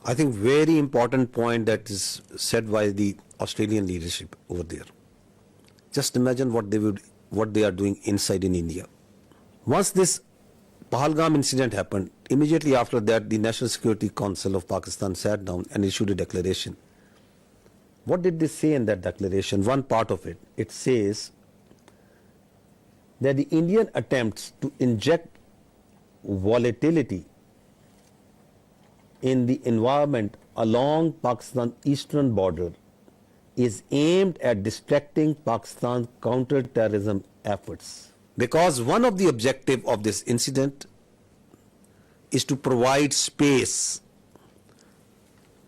I think very important point that is said by the Australian leadership over there. Just imagine what they are doing inside in India. Once this Pahalgam incident happened, immediately after that the National Security Council of Pakistan sat down and issued a declaration. What did they say in that declaration? One part of it, it says that the Indian attempts to inject volatility in the environment along Pakistan's eastern border is aimed at distracting Pakistan's counter-terrorism efforts. Because one of the objectives of this incident is to provide space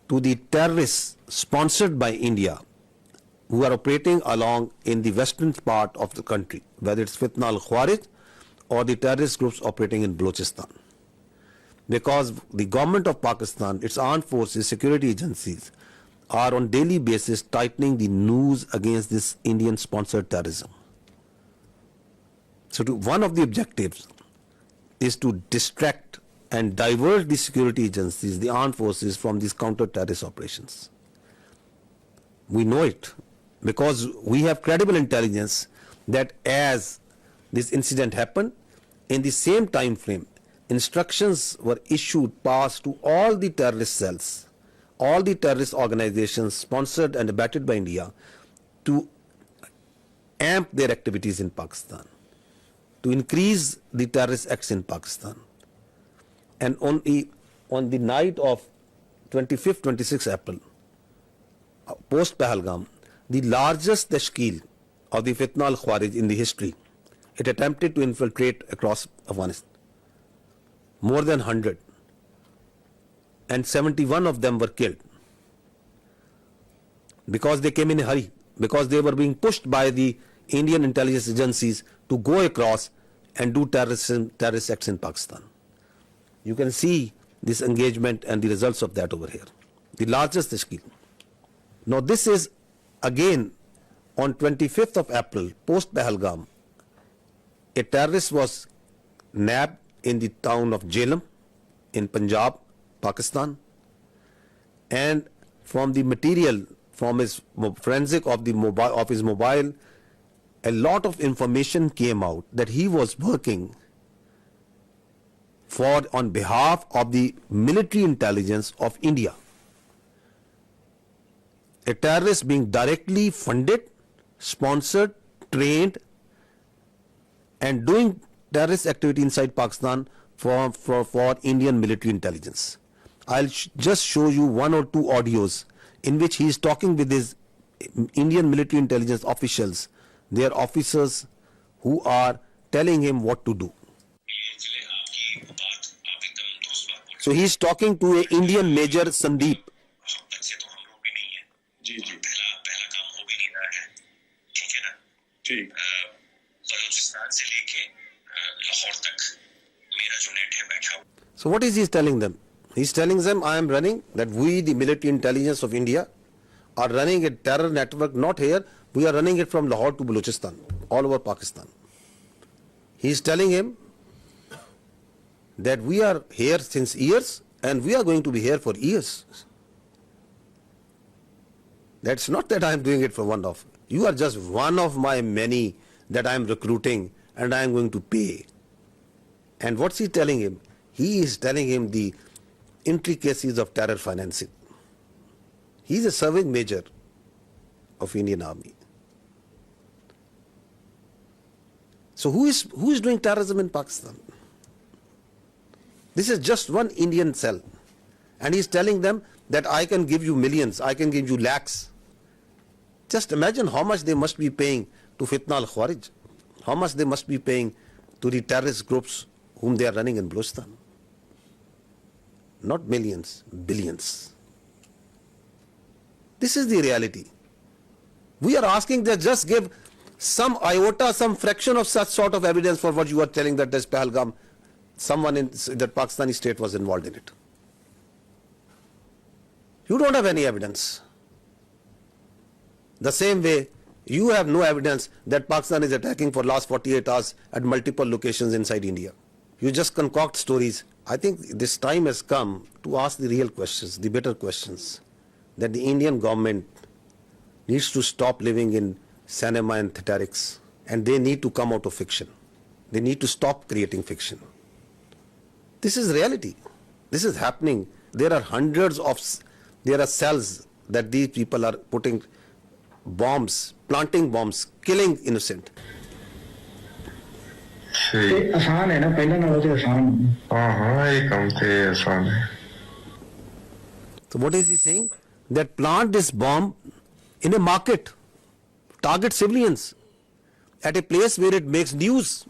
to the terrorists sponsored by India who are operating along in the western part of the country, whether it's Fitna al-Khawarij or the terrorist groups operating in Balochistan. Because the government of Pakistan, its armed forces, security agencies are on daily basis tightening the noose against this Indian sponsored terrorism. So one of the objectives is to distract and divert the security agencies, the armed forces, from these counter-terrorist operations. We know it because we have credible intelligence that as this incident happened, in the same time frame, instructions were passed to all the terrorist cells, all the terrorist organizations sponsored and abetted by India to amp their activities in Pakistan, to increase the terrorist acts in Pakistan. And on the night of 25th, 26th April, post Pahalgam, the largest tashkeel of the Fitna al-Khawarij in the history, it attempted to infiltrate across Afghanistan. More than 100. And 71 of them were killed. Because they came in a hurry. Because they were being pushed by the Indian intelligence agencies to go across and do terrorist acts in Pakistan. You can see this engagement and the results of that over here. The largest tashkeel. Now this is again on 25th of April, post Pahalgam, a terrorist was nabbed in the town of Jhelum in Punjab, Pakistan, and from the material, from his forensic of his mobile, a lot of information came out that he was working on behalf of the military intelligence of India. A terrorist being directly funded, sponsored, trained, and doing terrorist activity inside Pakistan for Indian military intelligence. I'll just show you one or two audios in which he is talking with his Indian military intelligence officials, their officers who are telling him what to do. So he is talking to an Indian Major Sandeep. So what is he telling them? He's telling them, I am running, that we, the military intelligence of India, are running a terror network, not here, we are running it from Lahore to Balochistan, all over Pakistan. He's telling him that we are here since years and we are going to be here for years. That's not that I am doing it for one off. You are just one of my many that I am recruiting and I am going to pay. And what's he telling him? He is telling him the intricacies of terror financing. He is a serving major of Indian Army. So who is doing terrorism in Pakistan? This is just one Indian cell. And he is telling them that I can give you millions, I can give you lakhs. Just imagine how much they must be paying to Fitna al-Khawarij, how much they must be paying to the terrorist groups whom they are running in Balochistan. Not millions, billions. This is the reality. We are asking that just give some iota, some fraction of such sort of evidence for what you are telling that this Pahalgam, someone in that Pakistani state was involved in it. You don't have any evidence. The same way, you have no evidence that Pakistan is attacking for last 48 hours at multiple locations inside India. You just concoct stories. I think this time has come to ask the real questions, the better questions, that the Indian government needs to stop living in cinema and theatrics, and they need to come out of fiction. They need to stop creating fiction. This is reality. This is happening. There are there are cells that these people are putting bombs, planting bombs, killing innocent. आसान है ना पहले ना वजह आसान हाँ ये काम थे आसान है So what is he saying? That plant this bomb in a market, target civilians at a place where it makes news.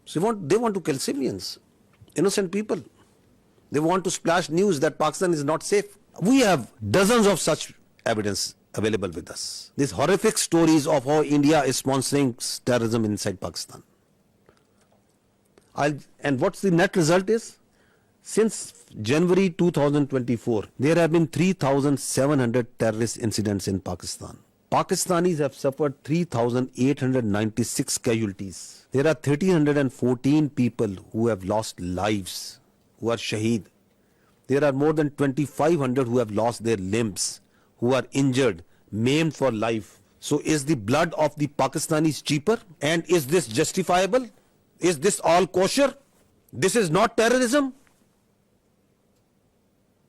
So they want to kill civilians, innocent people. They want to splash news that Pakistan is not safe. We have dozens of such evidence available with us. These horrific stories of how India is sponsoring terrorism inside Pakistan. And what's the net result is? Since January 2024, there have been 3,700 terrorist incidents in Pakistan. Pakistanis have suffered 3,896 casualties. There are 1,314 people who have lost lives, who are shaheed. There are more than 2,500 who have lost their limbs, who are injured, maimed for life. So is the blood of the Pakistanis cheaper? And is this justifiable? Is this all kosher? This is not terrorism?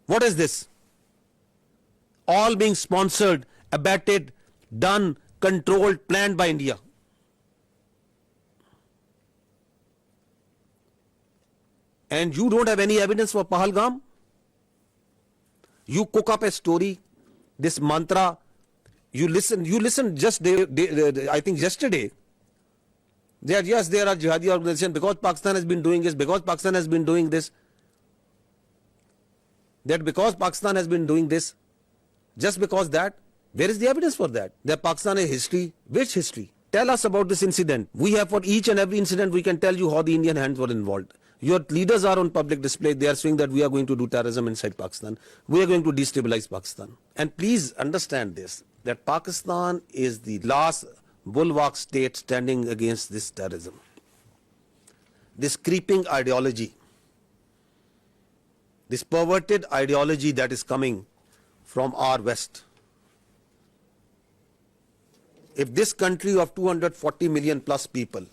What is this? All being sponsored, abetted, done, controlled, planned by India. And you don't have any evidence for Pahalgam? You cook up a story, this mantra, you listen just I think yesterday, that yes, there are jihadi organizations because Pakistan has been doing this, because Pakistan has been doing this, that because Pakistan has been doing this, just because that, where is the evidence for that? That Pakistan has history. Which history? Tell us about this incident. We have for each and every incident, we can tell you how the Indian hands were involved. Your leaders are on public display. They are saying that we are going to do terrorism inside Pakistan. We are going to destabilize Pakistan. And please understand this, that Pakistan is the last bulwark state standing against this terrorism. This creeping ideology, this perverted ideology that is coming from our West. If this country of 240 million plus people,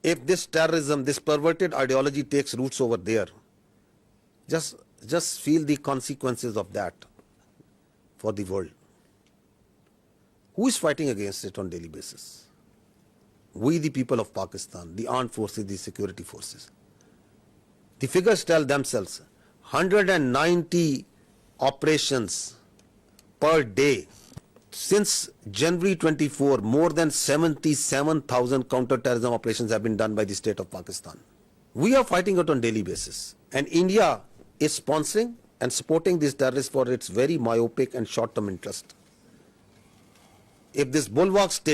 if this terrorism, this perverted ideology takes roots over there, just feel the consequences of that for the world. Who is fighting against it on a daily basis? We, the people of Pakistan, the armed forces, the security forces. The figures tell themselves, 190 operations per day. Since January 24, more than 77,000 counter-terrorism operations have been done by the state of Pakistan. We are fighting it on a daily basis. And India is sponsoring and supporting these terrorists for its very myopic and short-term interest. If this bulwark state